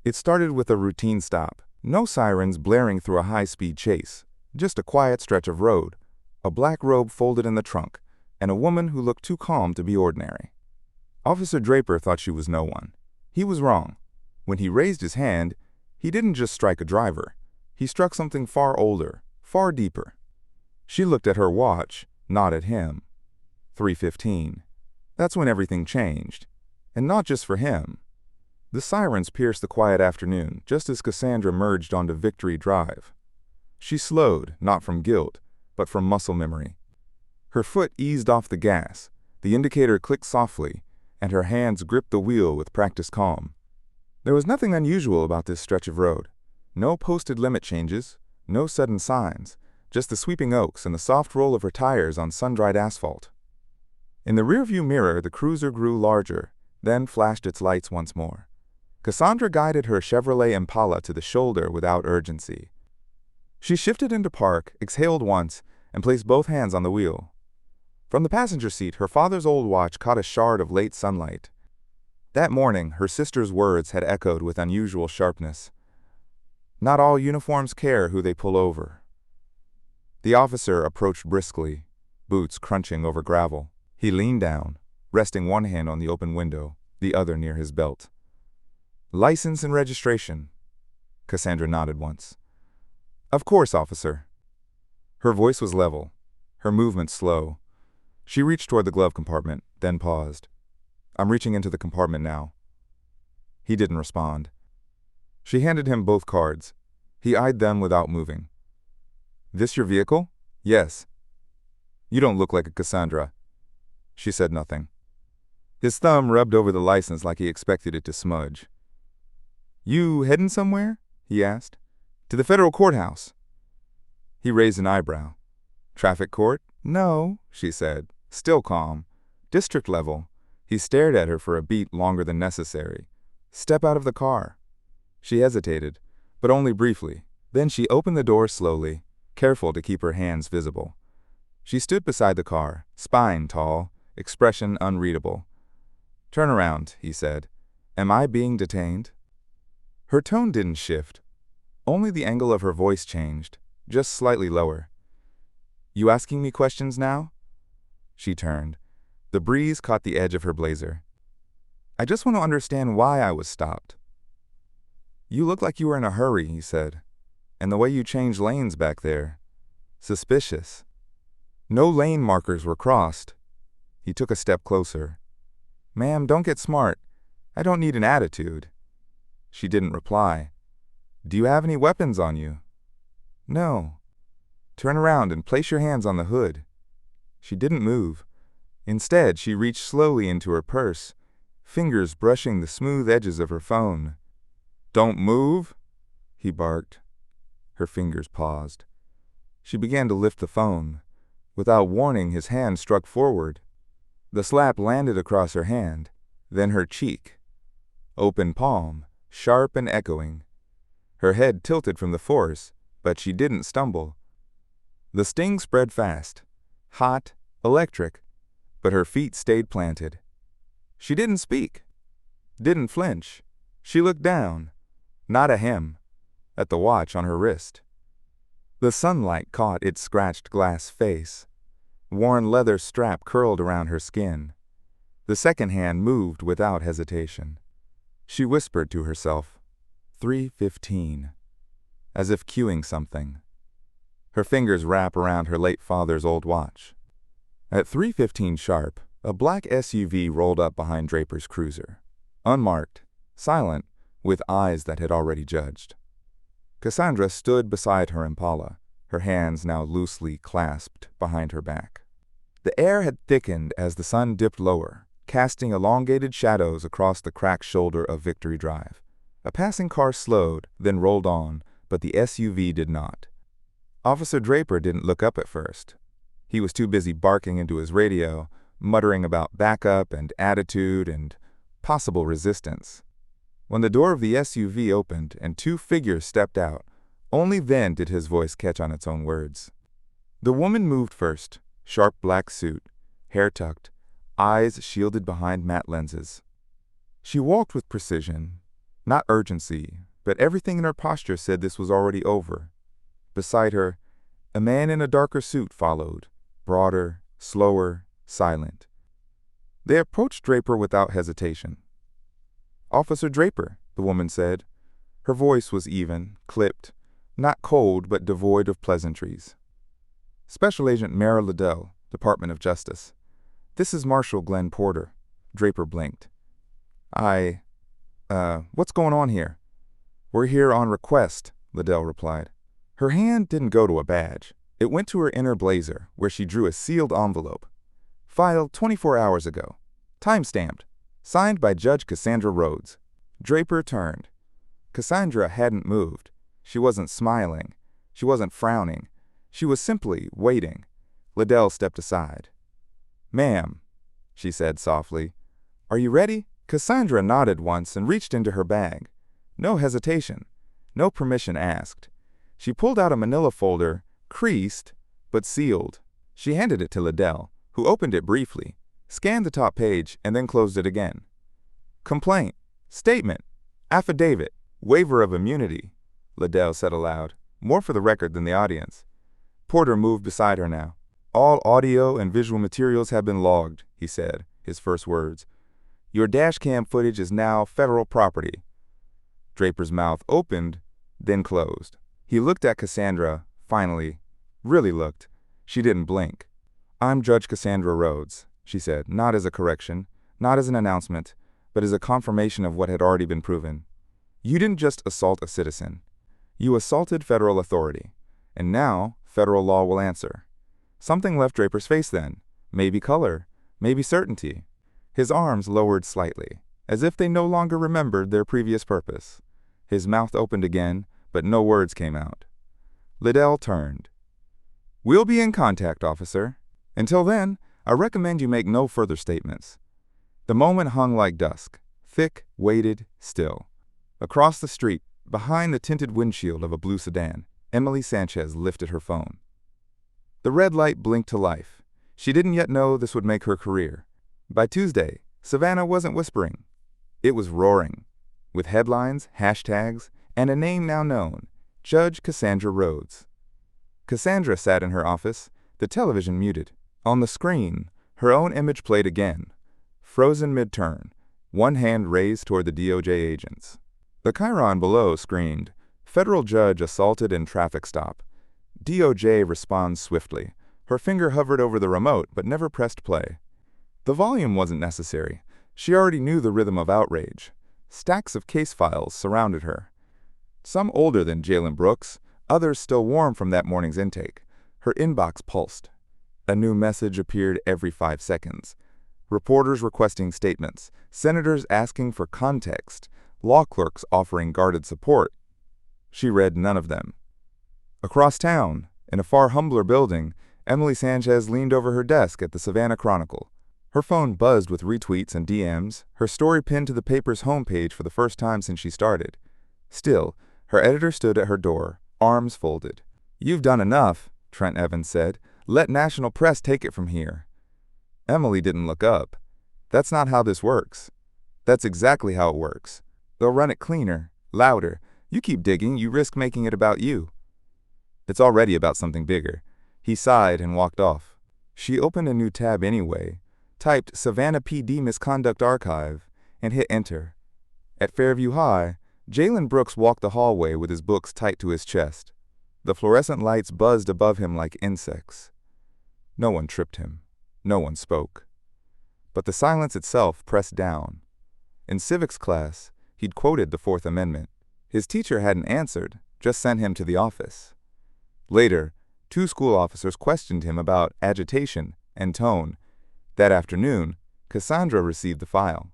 It started with a routine stop. No sirens blaring through a high-speed chase. Just a quiet stretch of road, a black robe folded in the trunk, and a woman who looked too calm to be ordinary. Officer Draper thought she was no one. He was wrong. When he raised his hand, he didn't just strike a driver. He struck something far older, far deeper. She looked at her watch, not at him. 3:15. That's when everything changed. And not just for him. The sirens pierced the quiet afternoon just as Cassandra merged onto Victory Drive. She slowed, not from guilt, but from muscle memory. Her foot eased off the gas, the indicator clicked softly, and her hands gripped the wheel with practiced calm. There was nothing unusual about this stretch of road. No posted limit changes, no sudden signs, just the sweeping oaks and the soft roll of her tires on sun-dried asphalt. In the rearview mirror, the cruiser grew larger, then flashed its lights once more. Cassandra guided her Chevrolet Impala to the shoulder without urgency. She shifted into park, exhaled once, and placed both hands on the wheel. From the passenger seat, her father's old watch caught a shard of late sunlight. That morning, her sister's words had echoed with unusual sharpness. Not all uniforms care who they pull over. The officer approached briskly, boots crunching over gravel. He leaned down, resting one hand on the open window, the other near his belt. "License and registration." Cassandra nodded once. "Of course, officer." Her voice was level, her movements slow. She reached toward the glove compartment, then paused. "I'm reaching into the compartment now." He didn't respond. She handed him both cards. He eyed them without moving. "This your vehicle?" "Yes." "You don't look like a Cassandra." She said nothing. His thumb rubbed over the license like he expected it to smudge. "You heading somewhere?" he asked. "To the federal courthouse." He raised an eyebrow. "Traffic court?" "No," she said, still calm. "District level." He stared at her for a beat longer than necessary. "Step out of the car." She hesitated, but only briefly. Then she opened the door slowly, careful to keep her hands visible. She stood beside the car, spine tall, expression unreadable. "Turn around," he said. "Am I being detained?" Her tone didn't shift. Only the angle of her voice changed, just slightly lower. "You asking me questions now?" She turned. The breeze caught the edge of her blazer. "I just want to understand why I was stopped." "You look like you were in a hurry," he said. "And the way you changed lanes back there. Suspicious." No lane markers were crossed. He took a step closer. "Ma'am, don't get smart. I don't need an attitude." She didn't reply. "Do you have any weapons on you?" "No." "Turn around and place your hands on the hood." She didn't move. Instead, she reached slowly into her purse, fingers brushing the smooth edges of her phone. "Don't move," he barked. Her fingers paused. She began to lift the phone. Without warning, his hand struck forward. The slap landed across her hand, then her cheek. Open palm, sharp and echoing. Her head tilted from the force, but she didn't stumble. The sting spread fast, hot, electric, but her feet stayed planted. She didn't speak, didn't flinch. She looked down, not at him, at the watch on her wrist. The sunlight caught its scratched glass face. Worn leather strap curled around her skin. The second hand moved without hesitation. She whispered to herself, 3:15, as if cueing something. Her fingers wrap around her late father's old watch. At 3:15 sharp, a black SUV rolled up behind Draper's cruiser. Unmarked, silent, with eyes that had already judged. Cassandra stood beside her Impala, her hands now loosely clasped behind her back. The air had thickened as the sun dipped lower, casting elongated shadows across the cracked shoulder of Victory Drive. A passing car slowed, then rolled on, but the SUV did not. Officer Draper didn't look up at first. He was too busy barking into his radio, muttering about backup and attitude and possible resistance. When the door of the SUV opened and two figures stepped out, only then did his voice catch on its own words. The woman moved first, sharp black suit, hair tucked, eyes shielded behind matte lenses. She walked with precision, Not urgency, but everything in her posture said this was already over. Beside her, a man in a darker suit followed, broader, slower, silent. They approached Draper without hesitation. "Officer Draper," the woman said. Her voice was even, clipped, not cold but devoid of pleasantries. "Special Agent Mara Liddell, Department of Justice. This is Marshal Glenn Porter." Draper blinked. What's going on here?" "We're here on request," Liddell replied. Her hand didn't go to a badge. It went to her inner blazer, where she drew a sealed envelope. "Filed 24 hours ago. Time-stamped. Signed by Judge Cassandra Rhodes." Draper turned. Cassandra hadn't moved. She wasn't smiling. She wasn't frowning. She was simply waiting. Liddell stepped aside. "Ma'am," she said softly, "are you ready?" Cassandra nodded once and reached into her bag. No hesitation. No permission asked. She pulled out a manila folder, creased, but sealed. She handed it to Liddell, who opened it briefly, scanned the top page, and then closed it again. "Complaint, statement, affidavit, waiver of immunity," Liddell said aloud, more for the record than the audience. Porter moved beside her now. "All audio and visual materials have been logged," he said, his first words. "Your dashcam footage is now federal property." Draper's mouth opened, then closed. He looked at Cassandra, finally. Really looked. She didn't blink. "I'm Judge Cassandra Rhodes," she said, not as a correction, not as an announcement, but as a confirmation of what had already been proven. "You didn't just assault a citizen. You assaulted federal authority. And now, federal law will answer." Something left Draper's face then. Maybe color. Maybe certainty. His arms lowered slightly, as if they no longer remembered their previous purpose. His mouth opened again, but no words came out. Liddell turned. "We'll be in contact, officer. Until then, I recommend you make no further statements." The moment hung like dusk, thick, weighted, still. Across the street, behind the tinted windshield of a blue sedan, Emily Sanchez lifted her phone. The red light blinked to life. She didn't yet know this would make her career. By Tuesday, Savannah wasn't whispering. It was roaring, with headlines, hashtags, and a name now known, Judge Cassandra Rhodes. Cassandra sat in her office, the television muted. On the screen, her own image played again, frozen mid-turn, one hand raised toward the DOJ agents. The chyron below screamed, "Federal judge assaulted in traffic stop." DOJ responds swiftly. Her finger hovered over the remote but never pressed play. The volume wasn't necessary. She already knew the rhythm of outrage. Stacks of case files surrounded her. Some older than Jalen Brooks, others still warm from that morning's intake. Her inbox pulsed. A new message appeared every 5 seconds. Reporters requesting statements, senators asking for context, law clerks offering guarded support. She read none of them. Across town, in a far humbler building, Emily Sanchez leaned over her desk at the Savannah Chronicle. Her phone buzzed with retweets and DMs, her story pinned to the paper's homepage for the first time since she started. Still, her editor stood at her door, arms folded. "You've done enough," Trent Evans said. "Let national press take it from here." Emily didn't look up. "That's not how this works." "That's exactly how it works. They'll run it cleaner, louder. You keep digging, you risk making it about you." "It's already about something bigger." He sighed and walked off. She opened a new tab anyway, typed Savannah PD Misconduct Archive, and hit enter. At Fairview High, Jalen Brooks walked the hallway with his books tight to his chest. The fluorescent lights buzzed above him like insects. No one tripped him. No one spoke. But the silence itself pressed down. In civics class, he'd quoted the Fourth Amendment. His teacher hadn't answered, just sent him to the office. Later, 2 school officers questioned him about agitation and tone. That afternoon, Cassandra received the file.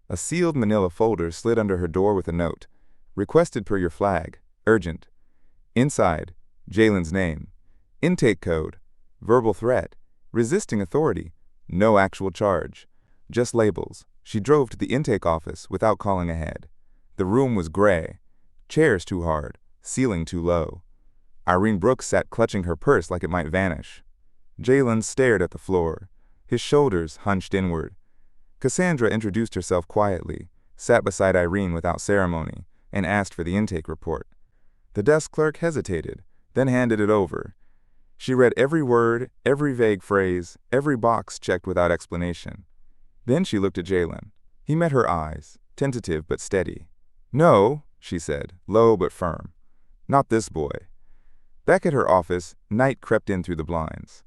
A sealed manila folder slid under her door with a note. "Requested per your flag. Urgent." Inside, Jalen's name. Intake code. Verbal threat. Resisting authority. No actual charge. Just labels. She drove to the intake office without calling ahead. The room was gray. Chairs too hard. Ceiling too low. Irene Brooks sat clutching her purse like it might vanish. Jalen stared at the floor, his shoulders hunched inward. Cassandra introduced herself quietly, sat beside Irene without ceremony, and asked for the intake report. The desk clerk hesitated, then handed it over. She read every word, every vague phrase, every box checked without explanation. Then she looked at Jalen. He met her eyes, tentative but steady. "No," she said, low but firm. "Not this boy." Back at her office, night crept in through the blinds.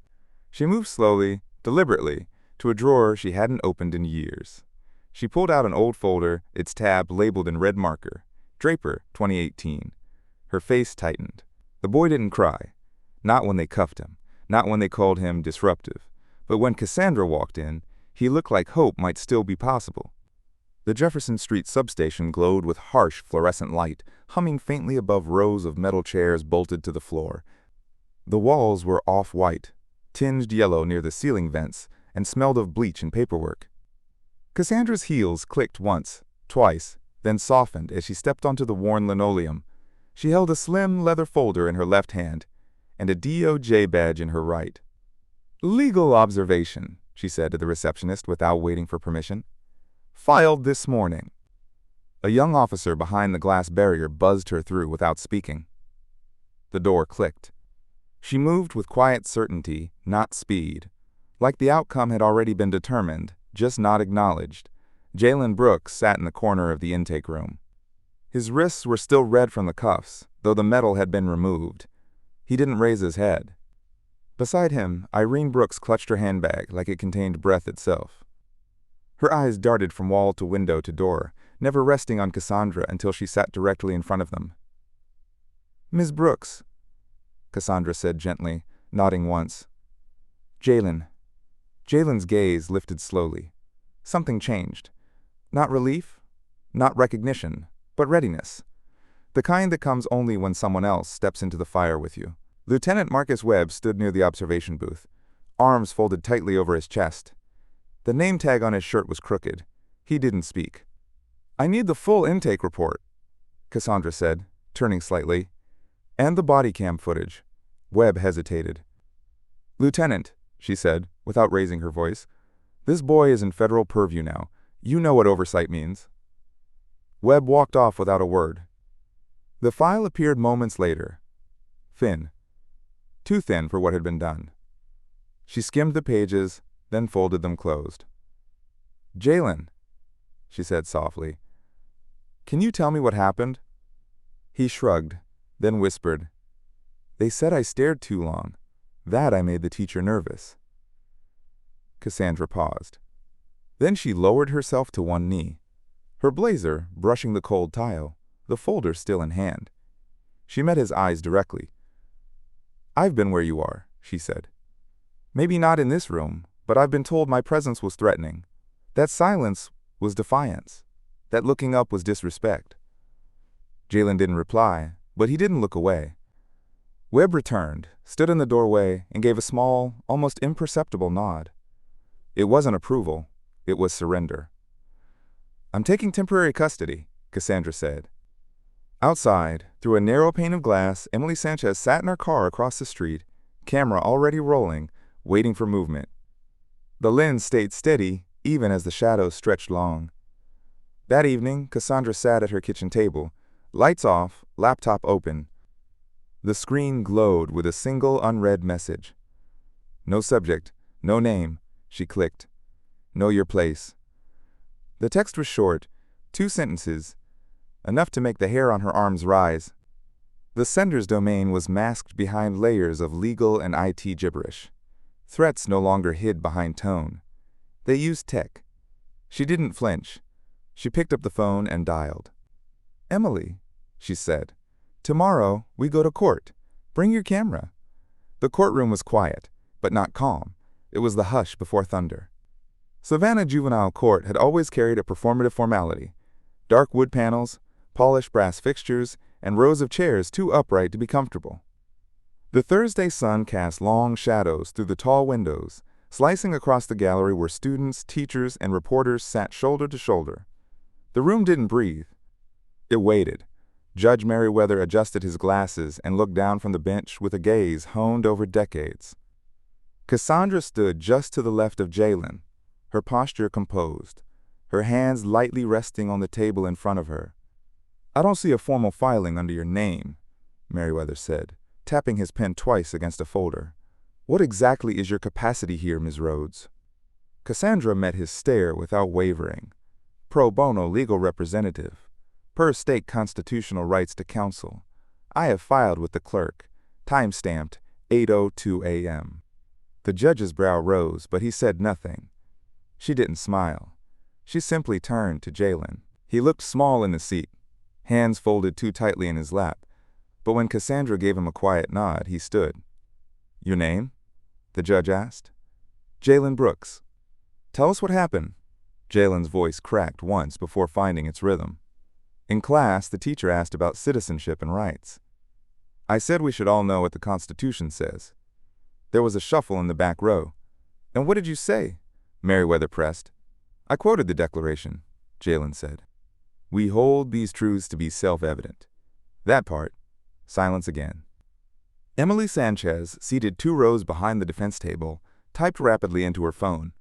She moved slowly, deliberately, to a drawer she hadn't opened in years. She pulled out an old folder, its tab labeled in red marker, Draper, 2018. Her face tightened. The boy didn't cry. Not when they cuffed him, not when they called him disruptive. But when Cassandra walked in, he looked like hope might still be possible. The Jefferson Street substation glowed with harsh fluorescent light, humming faintly above rows of metal chairs bolted to the floor. The walls were off-white, tinged yellow near the ceiling vents, and smelled of bleach and paperwork. Cassandra's heels clicked once, twice, then softened as she stepped onto the worn linoleum. She held a slim leather folder in her left hand and a DOJ badge in her right. "Legal observation," she said to the receptionist without waiting for permission. "Filed this morning." A young officer behind the glass barrier buzzed her through without speaking. The door clicked. She moved with quiet certainty, not speed. Like the outcome had already been determined, just not acknowledged. Jalen Brooks sat in the corner of the intake room. His wrists were still red from the cuffs, though the metal had been removed. He didn't raise his head. Beside him, Irene Brooks clutched her handbag like it contained breath itself. Her eyes darted from wall to window to door, never resting on Cassandra until she sat directly in front of them. "Ms. Brooks," Cassandra said gently, nodding once. "Jalen." Jalen's gaze lifted slowly. Something changed. Not relief, not recognition, but readiness. The kind that comes only when someone else steps into the fire with you. Lieutenant Marcus Webb stood near the observation booth, arms folded tightly over his chest. The name tag on his shirt was crooked. He didn't speak. "I need the full intake report," Cassandra said, turning slightly. "And the body cam footage." Webb hesitated. "Lieutenant," she said, without raising her voice, "this boy is in federal purview now. You know what oversight means." Webb walked off without a word. The file appeared moments later. Thin. Too thin for what had been done. She skimmed the pages, then folded them closed. "Jalen," she said softly, "can you tell me what happened?" He shrugged, then whispered, "They said I stared too long. That I made the teacher nervous." Cassandra paused. Then she lowered herself to one knee, her blazer brushing the cold tile, the folder still in hand. She met his eyes directly. "I've been where you are," she said. "Maybe not in this room, but I've been told my presence was threatening. That silence was defiance. That looking up was disrespect." Jalen didn't reply, but he didn't look away. Webb returned, stood in the doorway, and gave a small, almost imperceptible nod. It wasn't approval, it was surrender. "I'm taking temporary custody," Cassandra said. Outside, through a narrow pane of glass, Emily Sanchez sat in her car across the street, camera already rolling, waiting for movement. The lens stayed steady, even as the shadows stretched long. That evening, Cassandra sat at her kitchen table, lights off, laptop open. The screen glowed with a single unread message. "No subject, no name," she clicked. "Know your place." The text was short, 2 sentences, enough to make the hair on her arms rise. The sender's domain was masked behind layers of legal and IT gibberish. Threats no longer hid behind tone. They used tech. She didn't flinch. She picked up the phone and dialed. "Emily," she said, "tomorrow we go to court. Bring your camera." The courtroom was quiet, but not calm. It was the hush before thunder. Savannah Juvenile Court had always carried a performative formality. Dark wood panels, polished brass fixtures, and rows of chairs too upright to be comfortable. The Thursday sun cast long shadows through the tall windows, slicing across the gallery where students, teachers, and reporters sat shoulder to shoulder. The room didn't breathe. It waited. Judge Merriweather adjusted his glasses and looked down from the bench with a gaze honed over decades. Cassandra stood just to the left of Jalen, her posture composed, her hands lightly resting on the table in front of her. "I don't see a formal filing under your name," Merriweather said, tapping his pen twice against a folder. "What exactly is your capacity here, Ms. Rhodes?" Cassandra met his stare without wavering. "Pro bono legal representative. Per state constitutional rights to counsel. I have filed with the clerk. Time-stamped 8:02 a.m. The judge's brow rose, but he said nothing. She didn't smile. She simply turned to Jalen. He looked small in the seat, hands folded too tightly in his lap, but when Cassandra gave him a quiet nod, he stood. "Your name?" the judge asked. "Jalen Brooks." "Tell us what happened." Jalen's voice cracked once before finding its rhythm. In class, the teacher asked about citizenship and rights. "I said we should all know what the Constitution says." There was a shuffle in the back row. "And what did you say?" Merriweather pressed. "I quoted the Declaration," Jalen said. "We hold these truths to be self-evident." That part. Silence again. Emily Sanchez, seated 2 rows behind the defense table, typed rapidly into her phone.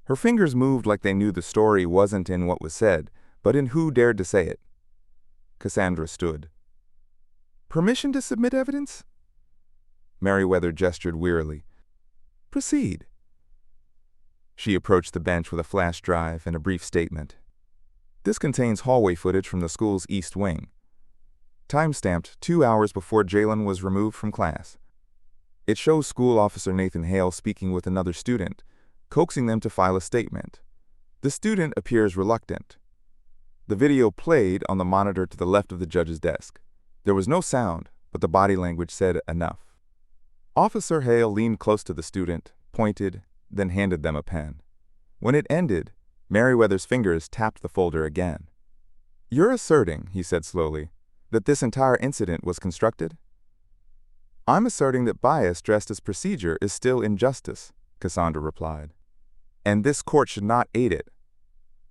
Her fingers moved like they knew the story wasn't in what was said, but in who dared to say it. Cassandra stood. "Permission to submit evidence?" Merriweather gestured wearily. "Proceed." She approached the bench with a flash drive and a brief statement. "This contains hallway footage from the school's East Wing. Time-stamped 2 hours before Jalen was removed from class. It shows school officer Nathan Hale speaking with another student, coaxing them to file a statement. The student appears reluctant. The video played on the monitor to the left of the judge's desk. There was no sound, but the body language said enough. Officer Hale leaned close to the student, pointed, then handed them a pen. When it ended, Merriweather's fingers tapped the folder again. "You're asserting," he said slowly, "that this entire incident was constructed?" "I'm asserting that bias dressed as procedure is still injustice," Cassandra replied. "And this court should not aid it."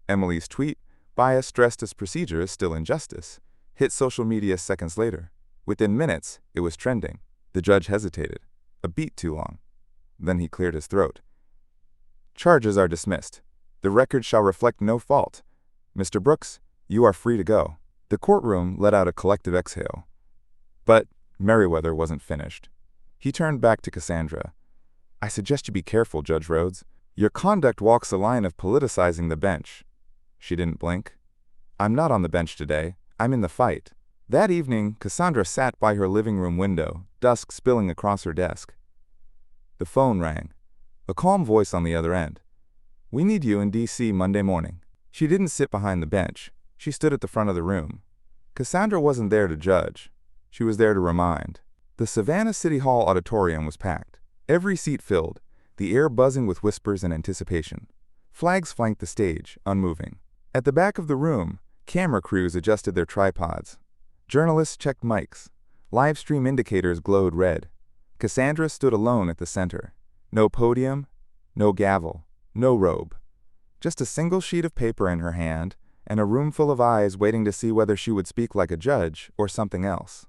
Emily's tweet, "Bias dressed as procedure is still injustice," hit social media seconds later. Within minutes, it was trending. The judge hesitated, a beat too long. Then he cleared his throat. "Charges are dismissed. The record shall reflect no fault. Mr. Brooks, you are free to go." The courtroom let out a collective exhale. But Merriweather wasn't finished. He turned back to Cassandra. "I suggest you be careful, Judge Rhodes. Your conduct walks the line of politicizing the bench." She didn't blink. "I'm not on the bench today. I'm in the fight." That evening, Cassandra sat by her living room window, dusk spilling across her desk. The phone rang. A calm voice on the other end. "We need you in D.C. Monday morning." She didn't sit behind the bench. She stood at the front of the room. Cassandra wasn't there to judge. She was there to remind. The Savannah City Hall auditorium was packed. Every seat filled, the air buzzing with whispers and anticipation. Flags flanked the stage, unmoving. At the back of the room, camera crews adjusted their tripods. Journalists checked mics. Live stream indicators glowed red. Cassandra stood alone at the center. No podium, no gavel, no robe. Just a single sheet of paper in her hand, and a room full of eyes waiting to see whether she would speak like a judge or something else.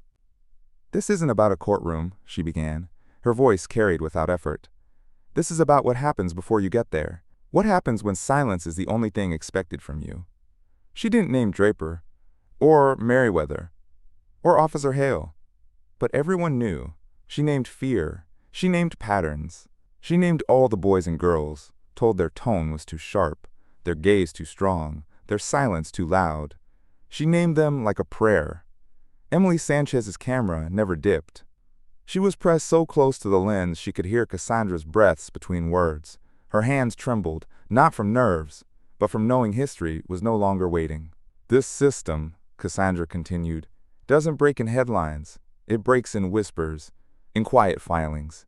"This isn't about a courtroom," she began, her voice carried without effort. "This is about what happens before you get there. What happens when silence is the only thing expected from you." She didn't name Draper, or Merriweather, or Officer Hale. But everyone knew. She named fear. She named patterns. She named all the boys and girls, told their tone was too sharp, their gaze too strong, their silence too loud. She named them like a prayer. Emily Sanchez's camera never dipped. She was pressed so close to the lens she could hear Cassandra's breaths between words. Her hands trembled, not from nerves, but from knowing history was no longer waiting. "This system," Cassandra continued, "doesn't break in headlines. It breaks in whispers, in quiet filings,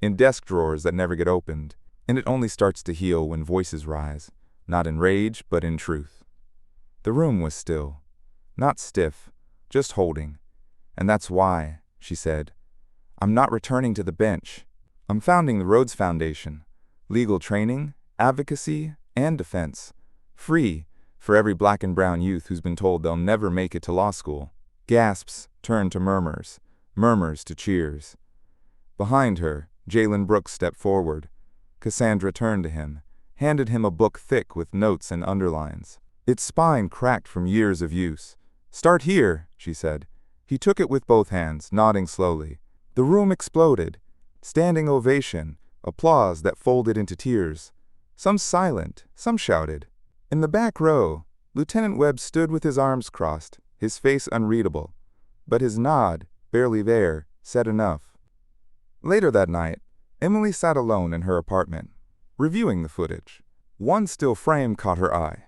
in desk drawers that never get opened, and it only starts to heal when voices rise, not in rage, but in truth." The room was still, not stiff, just holding. "And that's why," she said, "I'm not returning to the bench. I'm founding the Rhodes Foundation. Legal training, advocacy, and defense. Free for every black and brown youth who's been told they'll never make it to law school." Gasps turned to murmurs, murmurs to cheers. Behind her, Jalen Brooks stepped forward. Cassandra turned to him, handed him a book thick with notes and underlines. Its spine cracked from years of use. "Start here," she said. He took it with both hands, nodding slowly. The room exploded. Standing ovation, applause that folded into tears. Some silent, some shouted. In the back row, Lieutenant Webb stood with his arms crossed, his face unreadable. But his nod, barely there, said enough. Later that night, Emily sat alone in her apartment, reviewing the footage. One still frame caught her eye.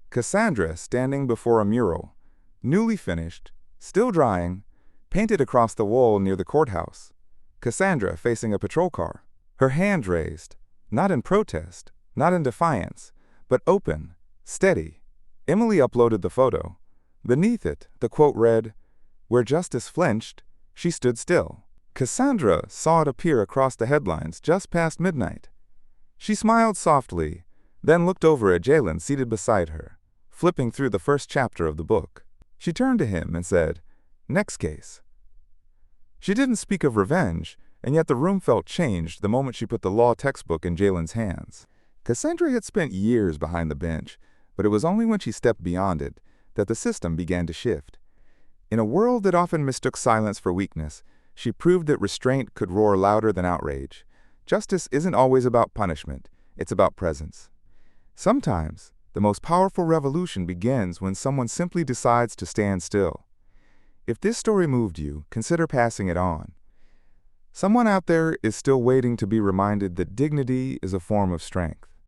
Cassandra standing before a mural, newly finished, still drying, painted across the wall near the courthouse. Cassandra facing a patrol car, her hand raised, not in protest, not in defiance, but open, steady. Emily uploaded the photo. Beneath it, the quote read, "Where justice flinched, she stood still." Cassandra saw it appear across the headlines just past midnight. She smiled softly, then looked over at Jalen seated beside her, flipping through the first chapter of the book. She turned to him and said, "Next case." She didn't speak of revenge, and yet the room felt changed the moment she put the law textbook in Jalen's hands. Cassandra had spent years behind the bench, but it was only when she stepped beyond it that the system began to shift. In a world that often mistook silence for weakness, she proved that restraint could roar louder than outrage. Justice isn't always about punishment, it's about presence. Sometimes, the most powerful revolution begins when someone simply decides to stand still. If this story moved you, consider passing it on. Someone out there is still waiting to be reminded that dignity is a form of strength.